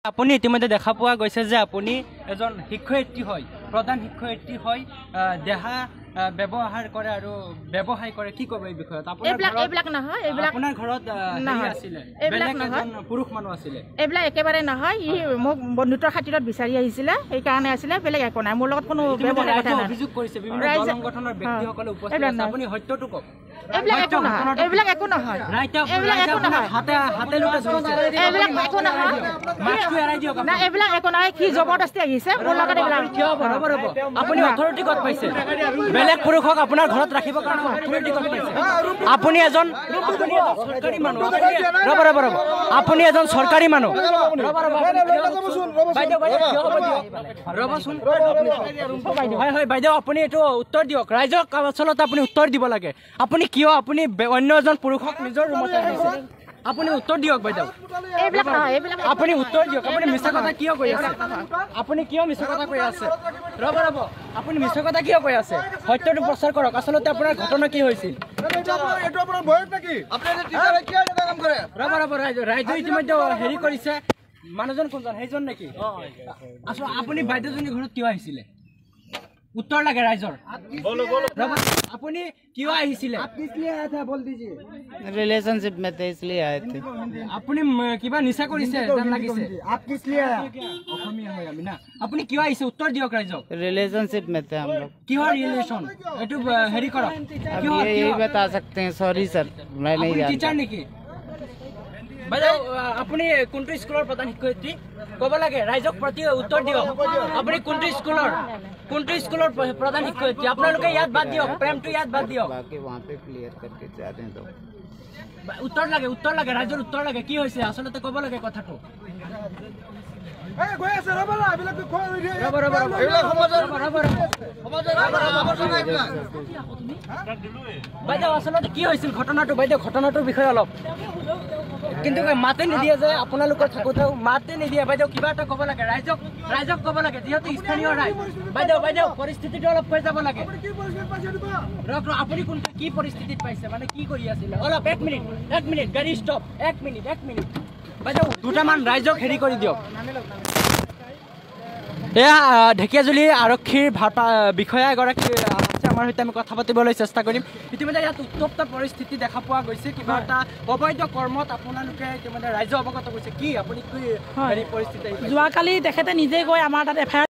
আপুনি ইতিমধ্যে দেখা পোৱা গৈছে যে আপুনি এজন শিক্ষয়িত্ৰী হয়, প্ৰধান শিক্ষয়িত্ৰী হয়, দেহা ব্যৱহাৰ কৰে আৰু ব্যৱসায় কৰে। কি ক'ব এই বিষয়ত? আপোনাৰ ঘৰত আছিলে বেলেগ এজন পুৰুষ মানুহ আছিলে? এইবিলাক একেবাৰে নহয়, ই মোক বন্ধুত্বৰ খাতিৰত বিচাৰি আহিছিলে, সেইকাৰণে আছিলে, বেলেগ একো নাই। মোৰ লগত কোনো অভিযোগ কৰিছে বিভিন্ন দল সংগঠনৰ ব্যক্তিসকলে উপস্থিত আছে, আপুনি সত্যটো কওক। এইবিলাক একো নহয়, এইবিলাক একো নহয়, এইবিলাক একো নহয়, এইবিলাক একো নহয়। কি জবৰদস্তি আহিছে মোৰ লগত। আপুনি অথৰিটি ক'ত পাইছে? বেলেগ পুৰুষক আপোনাৰ ঘৰত ৰাখিবৰ কাৰণে অথৰিটি ক'ত পাইছে? আপুনি এজন চৰকাৰী মানুহ। আপুনি এজন চৰকাৰী মানুহ। হয় বাইদেউ, আপুনি এইটো উত্তৰ দিয়ক। ৰাইজক আচলতে আপুনি উত্তৰ দিব লাগে। আপুনি কিয় আপুনি অন্য এজন পুৰুষক নিজৰ ৰুমতে আনিছে? আপুনি উত্তৰ দিয়ক বাইদেউ। আপুনি উত্তৰ দিয়ক। আপুনি মিছা কথা কিয় কৈ আছে? আপুনি কিয় মিছা কথা কৈ আছে? আপুনি মিছা কথা কিয় কৈ আছে? সত্যটো প্ৰচাৰ কৰক। আচলতে আপোনাৰ ঘটনা কি হৈছিল? ৰাইজে ইতিমধ্যে হেৰি কৰিছে। মানুহজন কোনজন? সেইজন নেকি? আপুনি বাইদেউজনীৰ ঘৰত কিয় আহিছিলে? উত্তৰ লাগে ৰাইজৰ। আপুনি কিয় আহিছিলে? रिलेशनशिप में थे इसलिए आए थे। আপুনি কিবা নিচা কৰিছে যেন লাগিছে। অসমীয়া হয় আমি না। আপুনি কিয় আহিছে? উত্তৰ দিয়ক ৰাইজক। रिलेशनशिप में थे हम लोग। কিহৰ ৰিলেশ্যন? এইটো হেৰি কৰক। अब ये यही बता सकते हैं। सॉरी सर, मैं नहीं जानता। টিচাৰ নেকি? বাইদেউ, আপুনি কোনটো স্কুলৰ প্ৰধান শিক্ষয়িত্ৰী? ক'ব লাগে ৰাইজক প্ৰতি উত্তৰ দিয়ক। আপুনি কোনটো স্কুলৰ প্ৰধান শিক্ষয়িত্ৰী? আপোনালোকে ইয়াত বাদ দিয়ক, প্ৰেমটো ইয়াত বাদ দিয়ক। बाकी वहाँ पे क्लियर करके चाहते हैं तो উত্তৰ লাগে ৰাইজৰ উত্তৰ লাগে। কি হৈছে আচলতে ক'ব লাগে কথাটো। বাইদেউ আচলতে কি হৈছিল ঘটনাটো? বাইদেউ ঘটনাটোৰ বিষয়ে অলপ। কিন্তু মাতে নিদিয়ে যে, আপোনালোকৰ থাকোঁতেও মাতে নিদিয়ে। বাইদেউ কিবা এটা ক'ব লাগে ৰাইজক ক'ব লাগে, যিহেতু স্থানীয় ৰাইজ। বাইদেউ পৰিস্থিতিটো অলপ কৈ যাব লাগে। আপুনি কোনটো কি পৰিস্থিতিত পাইছে, মানে কি কৰি আছিলে? অলপ এক মিনিট গাড়ী ষ্টপ। এক মিনিট বাইদেউ, দুটামান ৰাইজক হেৰি কৰি দিয়ক। এয়া ঢেকীয়াজুলি আৰক্ষীৰ বিষয়া এগৰাকী আছে আমাৰ সৈতে। আমি কথা পাতিবলৈ চেষ্টা কৰিম। ইতিমধ্যে ইয়াত উত্তপ্ত পৰিস্থিতি দেখা পোৱা গৈছে। কিবা এটা অবৈধ কৰ্মত আপোনালোকে ইতিমধ্যে ৰাইজে অৱগত কৰিছে। কি আপুনি কি হেৰি পৰিস্থিতি? যোৱাকালি তেখেতে নিজে গৈ আমাৰ তাত FIR